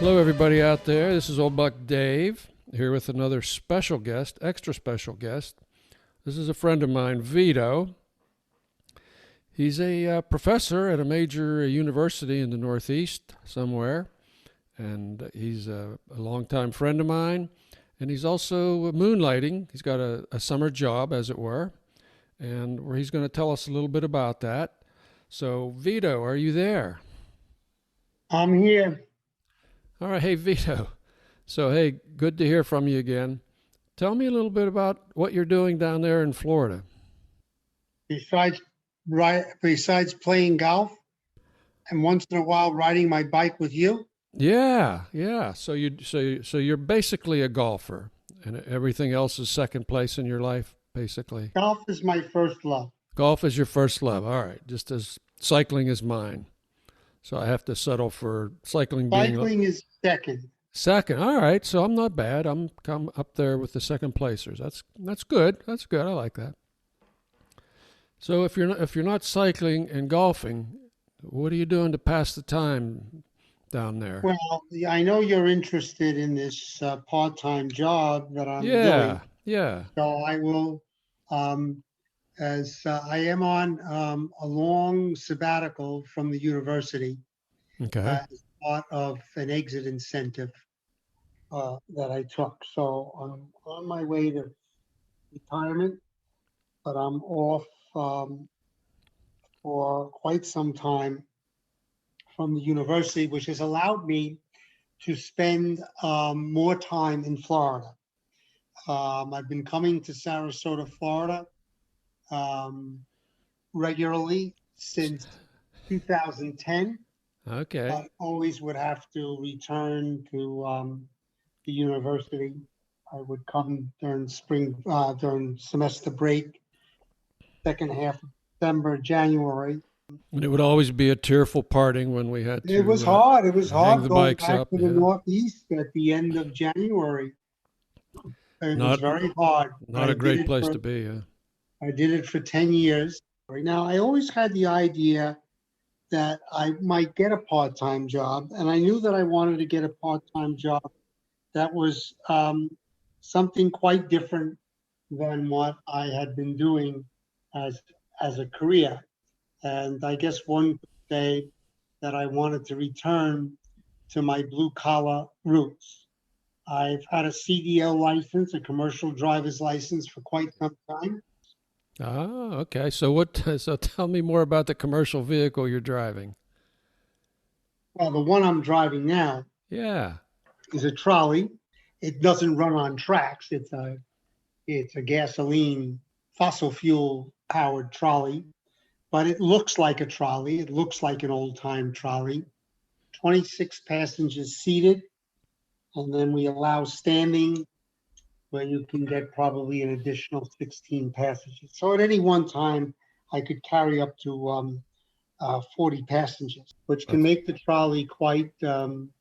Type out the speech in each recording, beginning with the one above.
Hello, everybody out there. This is Old Buck Dave here with another special guest, extra special guest. This is a friend of mine, Vito. He's a professor at a major university in the Northeast somewhere, and he's a longtime friend of mine. And he's also moonlighting. He's got a summer job, as it were, and where he's going to tell us a little bit about that. So, Vito, are you there? I'm here. All right. Hey, Vito. So, hey, good to hear from you again. Tell me a little bit about what you're doing down there in Florida. Besides besides playing golf and once in a while riding my bike with you, Yeah, yeah. So you're basically a golfer, and everything else is second place in your life, basically. golf is my first love. Golf is your first love. All right, just as cycling is mine. So I have to settle for cycling being Cycling is second. second. All right, so I'm not bad. I'm come up there with the second placers. That's good. That's good. I like that. So if you're not cycling and golfing, what are you doing to pass the time down there? Well, I know you're interested in this part-time job that I'm Yeah, doing, yeah. so I will, as I am on a long sabbatical from the university Okay. as part of an exit incentive that I took. So I'm on my way to retirement, but I'm off for quite some time from the university, which has allowed me to spend more time in Florida. I've been coming to Sarasota, Florida um, regularly since 2010, Okay. but always would have to return to the university. I would come during during semester break, second half of December, January. And it would always be a tearful parting when we had It was to hard. It was hang hard the going bikes back up. to the Yeah. Northeast at the end of January. It was Not very hard. not a great place to be. Yeah. I did it for 10 years. Right now, I always had the idea that I might get a part-time job, and I knew that I wanted to get a part-time job that was something quite different than what I had been doing as as a career. And I guess one could say that I wanted to return to my blue collar roots. I've had a CDL license, a commercial driver's license, for quite some time. Ah, okay. So what? So tell me more about the commercial vehicle you're driving. Well, the one I'm driving now Yeah. is a trolley. It doesn't run on tracks. It's a gasoline, fossil fuel powered trolley, but it looks like a trolley. It looks like an old time trolley. 26 passengers seated, and then we allow standing where you can get probably an additional 16 passengers. So at any one time, I could carry up to 40 passengers, which can That's make the trolley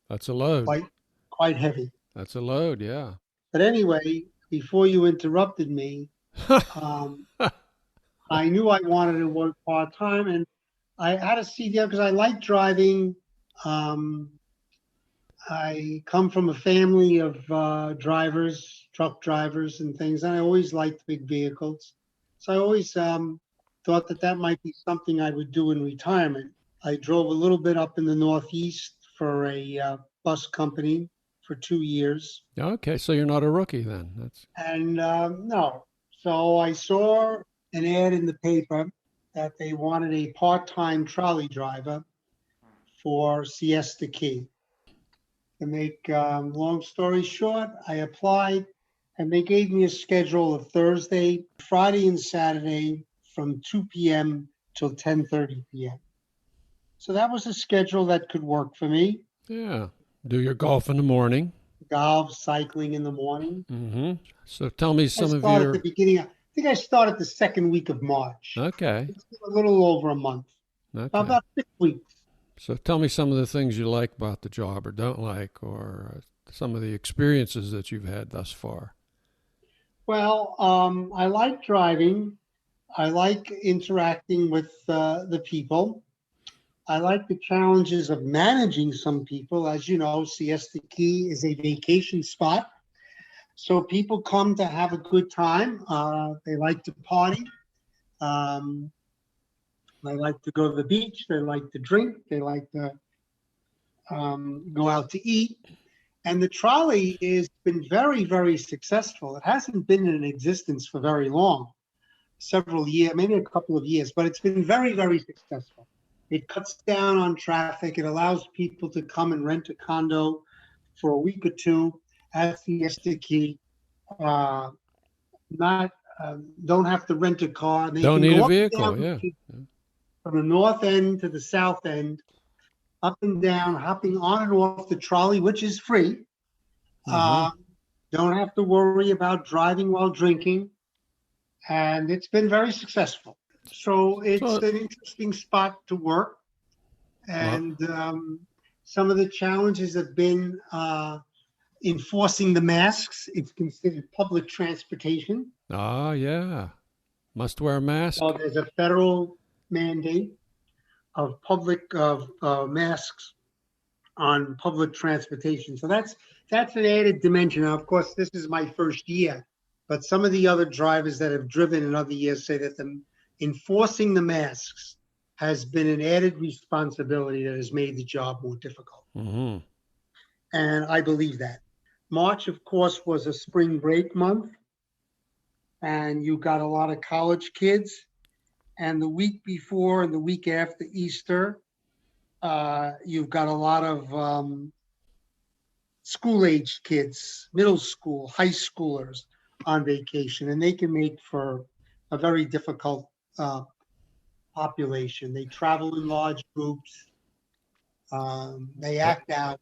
that's a load. quite, quite heavy. That's a load. Yeah. But anyway, before you interrupted me, um, I knew I wanted to work part time, and I had a CDL because I like driving. Um, I come from a family of drivers, truck drivers, and things, and I always liked big vehicles. So I always thought that that might be something I would do in retirement. I drove a little bit up in the Northeast for a bus company for 2 years, Okay. So you're not a rookie then. That's and no. So I saw an ad in the paper that they wanted a part-time trolley driver for Siesta Key. To make long story short, I applied and they gave me a schedule of Thursday, Friday, and Saturday from 2 p.m. till 10:30 p.m. So that was a schedule that could work for me. yeah. Do your golf in the morning. Golf, cycling in the morning. Mm-hmm. So tell me I some of started the your. beginning. I think I started the second week of March. Okay. It's a little over a month, Okay. about 6 weeks. So tell me some of the things you like about the job or don't like, or some of the experiences that you've had thus far. Well, I like driving. I like interacting with the people. I like the challenges of managing some people. As you know, Siesta Key is a vacation spot. So people come to have a good time. They like to party. Um, they like to go to the beach. They like to drink. They like to go out to eat. And the trolley has been very, very successful. It hasn't been in existence for very long, several years, maybe a couple of years, but it's been very, very successful. It cuts down on traffic. It allows people to come and rent a condo for a week or two at Siesta Key. Not Don't have to rent a car. They Don't can need go a up and vehicle. down Yeah. from the north end to the south end, up and down, hopping on and off the trolley, which is free. Mm-hmm. Don't have to worry about driving while drinking, and it's been very successful. So it's So, an interesting spot to work, uh, and some of the challenges have been enforcing the masks. It's considered public transportation. yeah. Must wear a mask. So there's a federal mandate of public of masks on public transportation. So that's an added dimension. Now, of course, this is my first year, but some of the other drivers that have driven in other years say that enforcing the masks has been an added responsibility that has made the job more difficult. Mm-hmm. And I believe that. March, of course, was a spring break month, and you got a lot of college kids. And the week before and the week after Easter, you've got a lot of school-aged kids, middle school, high schoolers on vacation, and they can make for a very difficult population. They travel in large groups. They act out.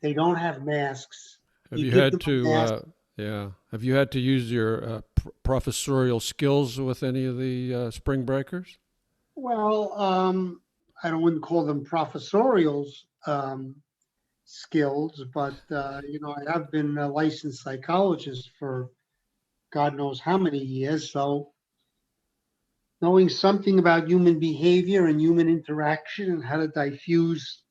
They don't have masks. Have You you give had them a mask. to, have you had to use your professorial skills with any of the spring breakers? Well, I wouldn't call them professorials skills, but I have been a licensed psychologist for God knows how many years. So knowing something about human behavior and human interaction and how to diffuse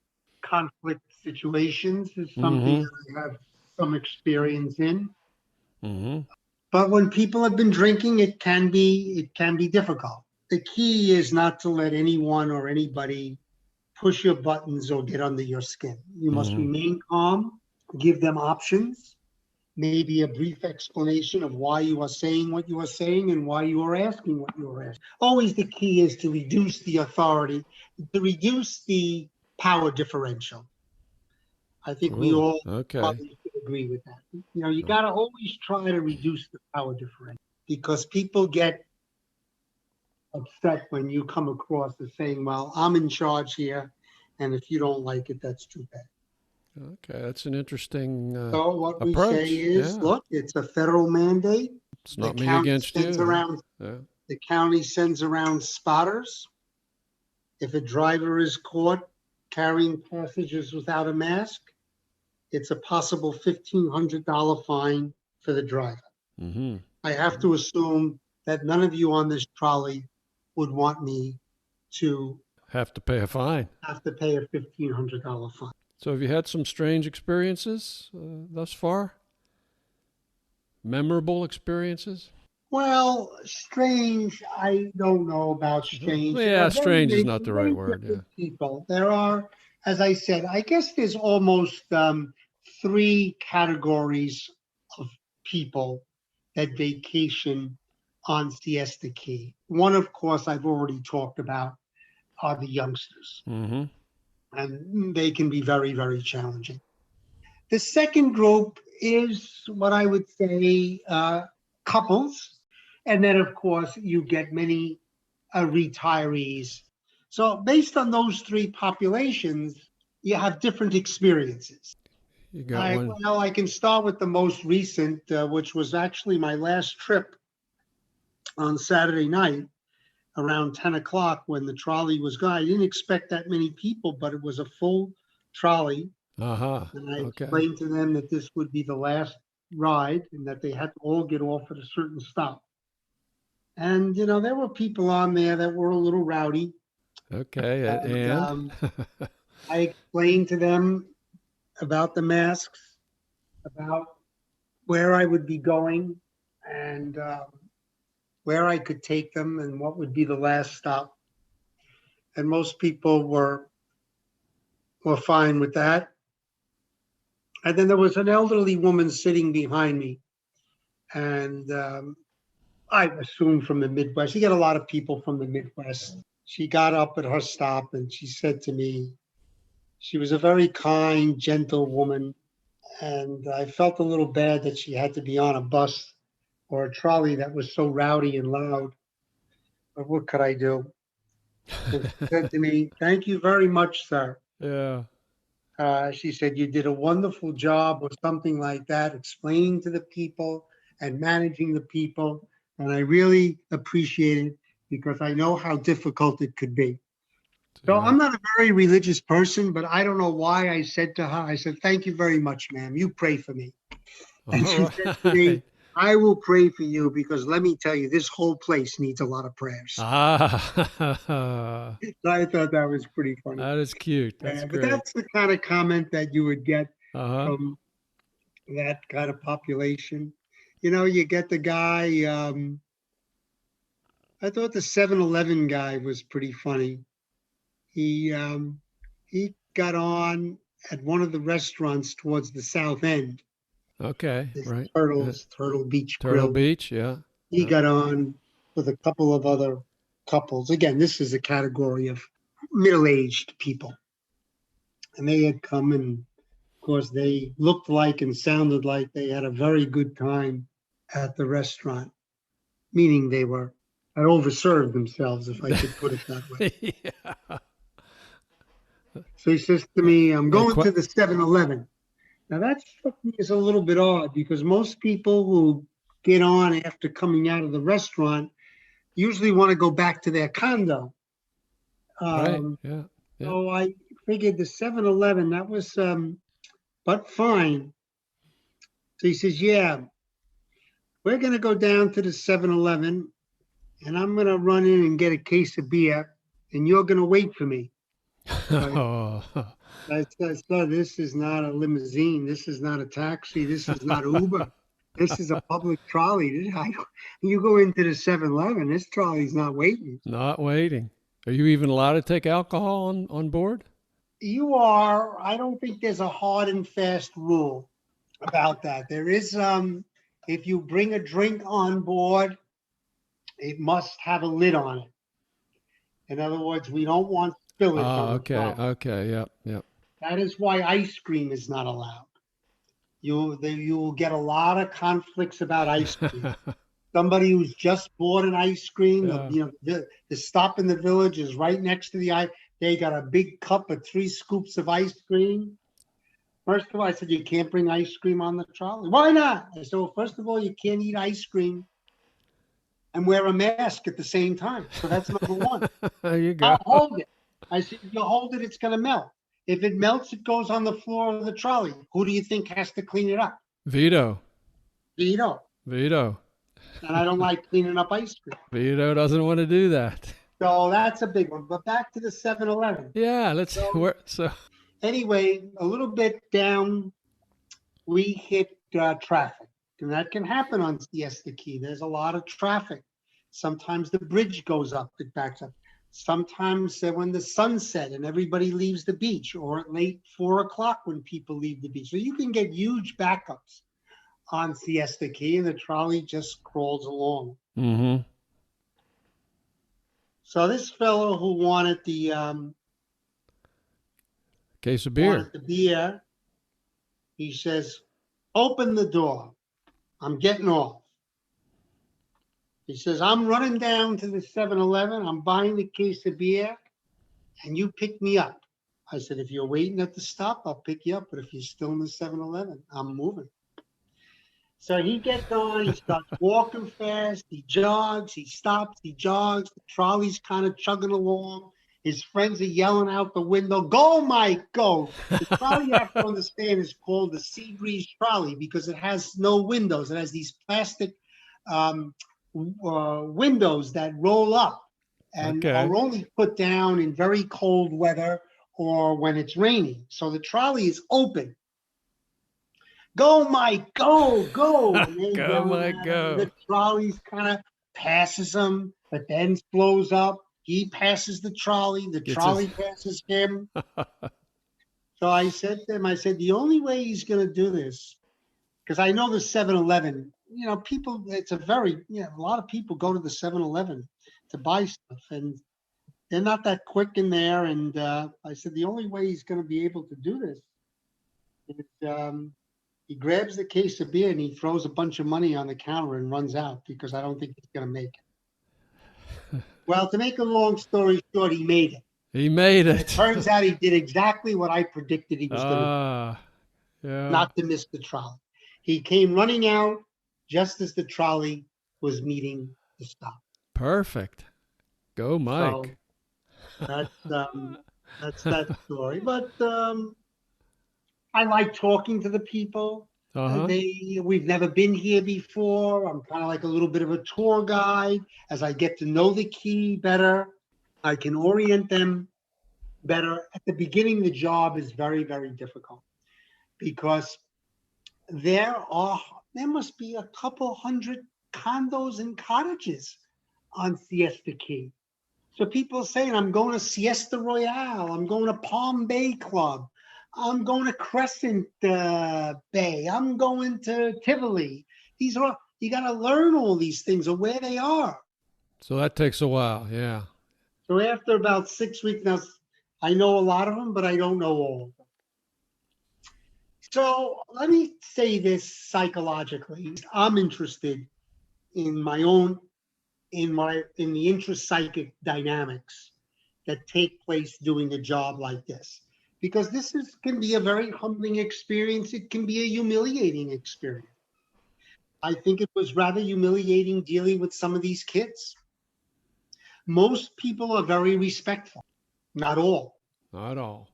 conflict situations is something Mm-hmm. that I have some experience in. Mm-hmm. But when people have been drinking, it can be difficult. The key is not to let anyone or anybody push your buttons or get under your skin. You must Mm-hmm. remain calm, give them options, maybe a brief explanation of why you are saying what you are saying and why you are asking what you are asking. Always the key is to reduce the authority, to reduce the power differential. I think we Ooh, all okay. probably should agree with that. You got to always try to reduce the power differential because people get upset when you come across as saying, well, I'm in charge here, and if you don't like it, that's too bad. Okay, that's an interesting So what we say approach. is, Yeah, look, it's a federal mandate. it's The not me county against sends you. around Yeah. the county sends around spotters. If a driver is caught carrying passages without a mask, it's a possible $1,500 fine for the driver. Mm-hmm. I have to assume that none of you on this trolley would want me to Have to pay a fine. have to pay a $1,500 fine. So, have you had some strange experiences thus far? Memorable experiences? Well, strange, I don't know about strange. There Yeah, are very strange is many, not the right many word. Yeah. different people. There are, as I said, I guess there's almost three categories of people that vacation on Siesta Key. One, of course, I've already talked about, are the youngsters, Mm-hmm. and they can be very, very challenging. The second group is what I would say couples. And then, of course, you get many retirees. So, based on those three populations, you have different experiences. You got one. I can start with the most recent, which was actually my last trip on Saturday night around 10 o'clock when the trolley was gone. I didn't expect that many people, but it was a full trolley. Uh-huh. And I Okay. explained to them that this would be the last ride and that they had to all get off at a certain stop. And, there were people on there that were a little rowdy. Okay. And And I explained to them about the masks, about where I would be going, and where I could take them, and what would be the last stop. And most people were fine with that. And then there was an elderly woman sitting behind me, and I assume from the Midwest. You get a lot of people from the Midwest. She got up at her stop and she said to me, she was a very kind, gentle woman. And I felt a little bad that she had to be on a bus or a trolley that was so rowdy and loud. But what could I do? So she said to me, "Thank you very much, sir." yeah. She said, "You did a wonderful job," or something like that, explaining to the people and managing the people. And I really appreciate it because I know how difficult it could be. So Yeah. I'm not a very religious person, but I don't know why I said to her, I said, "Thank you very much, ma'am. You pray for me." And All she said to me, right. "I will pray for you because let me tell you, this whole place needs a lot of prayers." Ah, So I thought that was pretty funny. that is cute. That's But great. that's the kind of comment that you would get Uh-huh. from that kind of population. You know, you get the guy, I thought the 7-Eleven guy was pretty funny. He got on at one of the restaurants towards the south end, Okay. this Right. Turtle Beach Turtle Grill. Beach. Yeah. He Yeah. got on with a couple of other couples. Again, this is a category of middle-aged people. And they had come, and of course they looked like and sounded like they had a very good time at the restaurant, meaning they had overserved themselves, if I could put it that way. Yeah. So he says to me, "I'm The going to the 7-Eleven." Now that struck me as a little bit odd because most people who get on after coming out of the restaurant usually want to go back to their condo. Right. Um, Yeah. Yeah. so I figured the 7-Eleven, that was, but fine. So he says, "Yeah, we're going to go down to the 7-Eleven and I'm going to run in and get a case of beer and you're going to wait for me." So Oh, I said, "Sir, this is not a limousine. This is not a taxi. This is not Uber. This is a public trolley. You go into the 7-Eleven, this trolley's not waiting." not waiting. Are you even allowed to take alcohol on board? You are, I don't think there's a hard and fast rule about that. There is, if you bring a drink on board, it must have a lid on it. In other words, we don't want spillage Ah, on the okay. trolley. Okay. Yep. Yep. That is why ice cream is not allowed. You will get a lot of conflicts about ice cream. Somebody who's just bought an ice cream, Yeah. the stop in the village is right next to the ice. They got a big cup of 3 scoops of ice cream. First of all, I said, "You can't bring ice cream on the trolley." "Why not?" I said, "Well, first of all, you can't eat ice cream and wear a mask at the same time. So that's number one. There you go. I'll hold it." I said, "If you hold it, it's going to melt. If it melts, it goes on the floor of the trolley. Who do you think has to clean it up?" Vito. Vito. Vito. And I don't like cleaning up ice cream. Vito doesn't want to do that. So that's a big one. But back to the 7-Eleven. Yeah. Let's. So So. anyway, a little bit down, we hit traffic. And that can happen on Siesta Key. There's a lot of traffic. Sometimes the bridge goes up, it backs up. Sometimes when the sun set and everybody leaves the beach, or at late 4 o'clock when people leave the beach. So you can get huge backups on Siesta Key, and the trolley just crawls along. Mm-hmm. So this fellow who wanted Case of beer. beer, he says, "Open the door. I'm getting off." He says, "I'm running down to the 7-Eleven. I'm buying the case of beer, and you pick me up." I said, "If you're waiting at the stop, I'll pick you up. But if you're still in the 7-Eleven, I'm moving." So he gets on, he starts walking fast, he jogs, he stops, he jogs, the trolley's kind of chugging along. His friends are yelling out the window, "Go, Mike, go." The trolley, you have to understand, is called the Sea Breeze trolley because it has no windows. It has these plastic windows that roll up. and Okay. are only put down in very cold weather or when it's raining. So the trolley is open. Go, Mike, go, go. And they Go, yell Mike, at him. go. The trolley's kind of passes him, but then slows up. He passes the trolley. The Gets his. trolley passes him. So I said to him, I said, the only way he's going to do this, because I know the 7-Eleven, people, it's a lot of people go to the 7-Eleven to buy stuff, and they're not that quick in there. And I said, the only way he's going to be able to do this is he grabs the case of beer and he throws a bunch of money on the counter and runs out, because I don't think he's going to make it. Well, to make a long story short, he made it. He made It it. turns out he did exactly what I predicted he was going to do, Yeah. not to miss the trolley. He came running out just as the trolley was meeting the stop. Perfect. Go, Mike. So that's that story. But I like talking to the people. We've never been here before. I'm kind of like a little bit of a tour guide. As I get to know the key better, I can orient them better. At the beginning, the job is very, very difficult, because there must be a couple hundred condos and cottages on Siesta Key. So people are saying, I'm going to Siesta Royale, I'm going to Palm Bay Club, I'm going to Crescent Bay, I'm going to Tivoli. You got to learn all these things or where they are. So that takes a while, yeah. So after about 6 weeks, now I know a lot of them, but I don't know all of them. So let me say this psychologically. I'm interested in in the intrapsychic dynamics that take place doing a job like this, because this can be a very humbling experience. It can be a humiliating experience. I think it was rather humiliating dealing with some of these kids. Most people are very respectful, not all. Not all.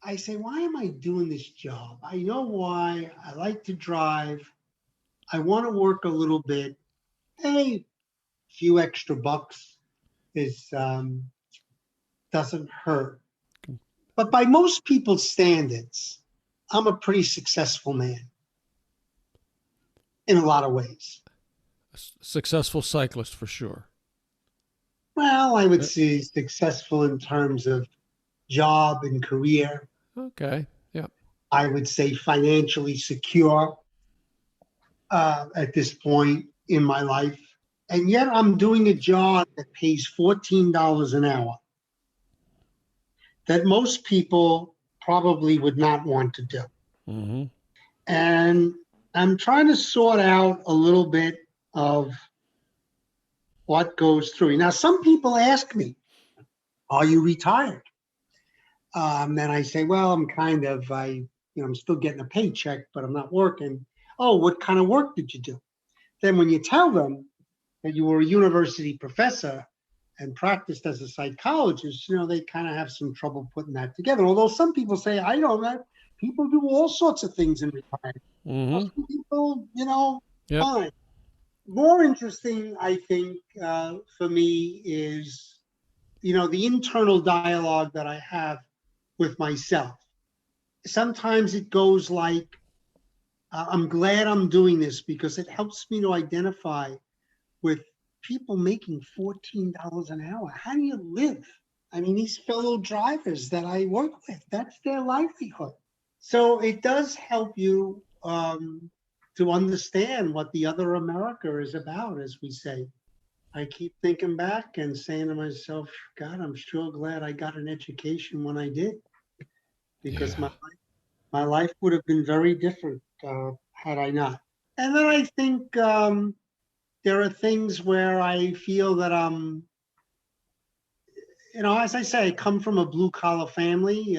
I say, why am I doing this job? I know why. I like to drive. I want to work a little bit. Hey, few extra bucks doesn't hurt. But by most people's standards, I'm a pretty successful man in a lot of ways. A successful cyclist for sure. Well, I would say successful in terms of job and career. Okay. Yeah. I would say financially secure at this point in my life. And yet I'm doing a job that pays $14 an hour that most people probably would not want to do. Mm-hmm. And I'm trying to sort out a little bit of what goes through. Now, some people ask me, are you retired? And I say, well, I'm still getting a paycheck, but I'm not working. Oh, what kind of work did you do? Then when you tell them that you were a university professor and practiced as a psychologist, they kind of have some trouble putting that together. Although some people say, I know that people do all sorts of things in retirement. Mm-hmm. Some people, Yep. fine. More interesting, I think, for me is, the internal dialogue that I have with myself. Sometimes it goes like, I'm glad I'm doing this because it helps me to identify with people making $14 an hour. How do you live? I mean, these fellow drivers that I work with, that's their livelihood. So it does help you to understand what the other America is about, as we say. I keep thinking back and saying to myself, God, I'm sure glad I got an education when I did, because my life would have been very different had I not. And then I think there are things where I feel that as I say, I come from a blue collar family,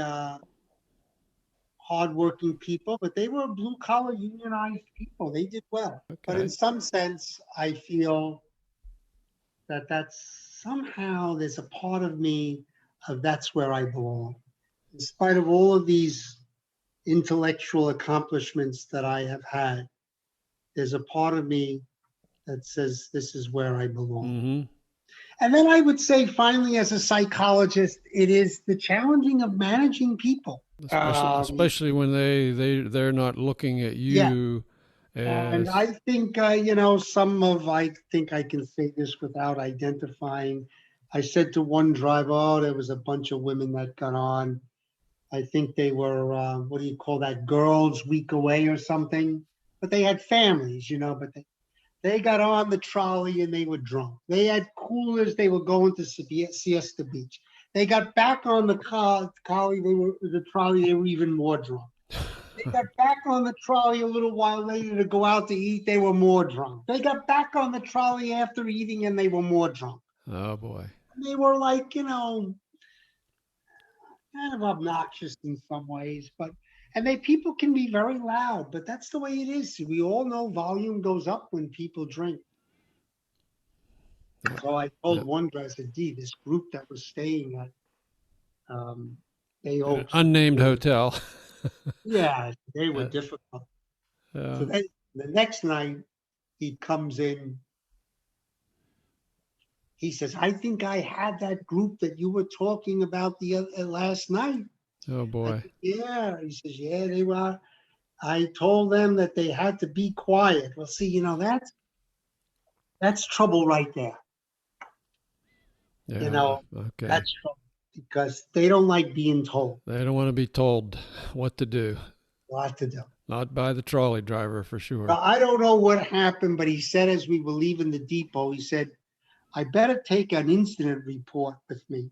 hardworking people, but they were blue collar unionized people. They did well. Okay. But in some sense, I feel that's somehow there's a part of me of that's where I belong. In spite of all of these intellectual accomplishments that I have had, there's a part of me that says this is where I belong. Mm-hmm. And then I would say, finally, as a psychologist, it is the challenging of managing people. Especially when they're not looking at Yeah. you And as I think, I think I can say this without identifying. I said to one driver, oh, there was a bunch of women that got on. I think they were, what do you call that, girls week away or something. But they had families, but they got on the trolley and they were drunk. They had coolers. They were going to Siesta Beach. They got back on the trolley. The trolley. They were even more drunk. They got back on the trolley a little while later to go out to eat. They were more drunk. They got back on the trolley after eating and they were more drunk. oh boy. And they were like, kind of obnoxious in some ways, and people can be very loud, but that's the way it is. We all know volume goes up when people drink. Yeah. So I told one guy, I said, this group that was staying at An unnamed hotel. Yeah, they were difficult. So then the next night he comes in. He says, I think I had that group that you were talking about the last night. Oh boy. Yeah. He says, yeah, they were. I told them that they had to be quiet. Well, see, that's trouble right there. Yeah. Okay. That's trouble because they don't like being told. They don't want to be told what to do. What to do. Not by the trolley driver for sure. Well, I don't know what happened, but he said as we were leaving the depot, he said, I better take an incident report with me.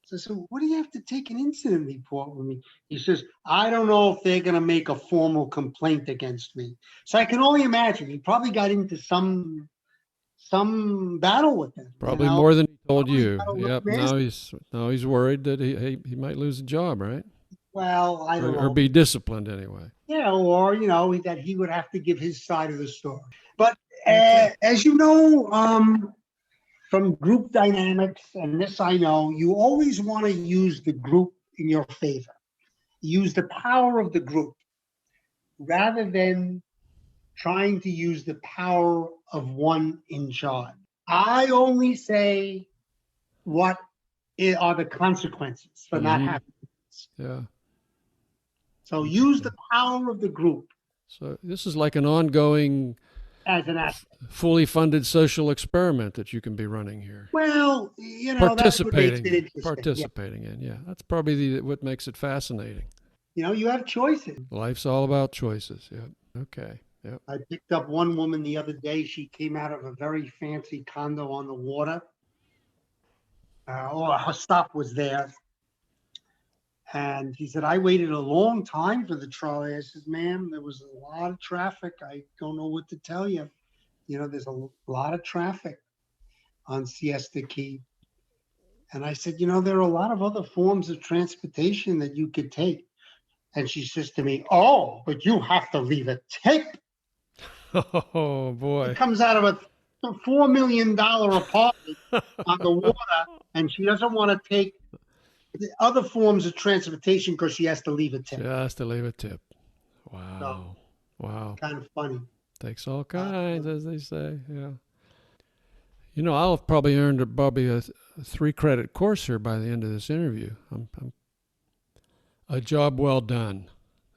So what do you have to take an incident report with me? He says, I don't know if they're going to make a formal complaint against me. So I can only imagine he probably got into some battle with them. Probably more than he told you. Yep. Now he's worried that he might lose a job, right? Well, I don't know. Or be disciplined anyway. Yeah, or that he would have to give his side of the story. But as you know, from group dynamics, and this I know, you always want to use the group in your favor. Use the power of the group rather than trying to use the power of one in charge. I only say what are the consequences for not having this. Yeah. So use the power of the group. So this is like an ongoing as an fully funded social experiment that you can be running here. Well, participating in. Yeah, that's probably what makes it fascinating. You have choices. Life's all about choices. Yeah. Okay. Yeah. I picked up one woman the other day. She came out of a very fancy condo on the water. Her stop was there. And he said, I waited a long time for the trolley. I said, ma'am, there was a lot of traffic. I don't know what to tell you. There's a lot of traffic on Siesta Key. And I said, there are a lot of other forms of transportation that you could take. And she says to me, oh, but you have to leave a tip. Oh, boy. It comes out of a $4 million apartment on the water, and she doesn't want to take the other forms of transportation because she has to leave a tip. She has to leave a tip. Wow. So, wow. Kind of funny. Takes all kinds, as they say. Yeah. I'll have probably earned a 3-credit course here by the end of this interview. I'm a job well done.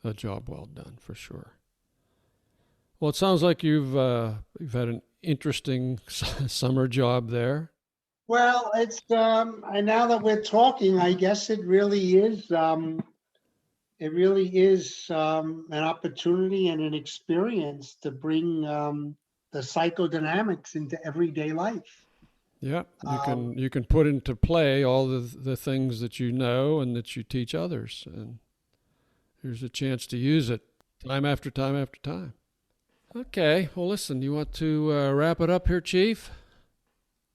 A job well done, for sure. Well, it sounds like you've had an interesting summer job there. Well, it's and now that we're talking, I guess it really is. It really is an opportunity and an experience to bring the psychodynamics into everyday life. Yeah, you can put into play all the things that you know and that you teach others, and here's a chance to use it time after time after time. Okay, well, listen, you want to wrap it up here, Chief?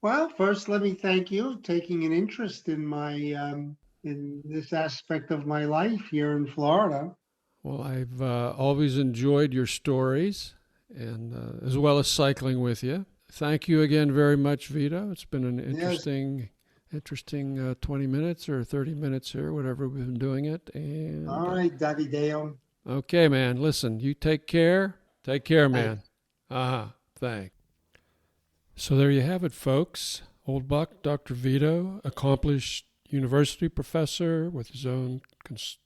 Well, first, let me thank you taking an interest in my in this aspect of my life here in Florida. Well, I've always enjoyed your stories, and as well as cycling with you. Thank you again very much, Vito. It's been an interesting 20 minutes or 30 minutes here, whatever we've been doing it. And all right, Davideo. Okay, man. Listen, you take care. Take care, man. Thanks. So there you have it, folks. Old Buck, Dr. Vito, accomplished university professor with his own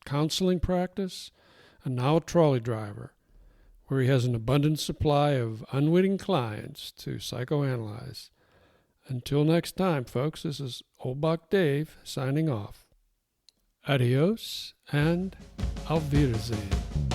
counseling practice, and now a trolley driver, where he has an abundant supply of unwitting clients to psychoanalyze. Until next time, folks, this is Old Buck Dave signing off. Adios and auf Wiedersehen.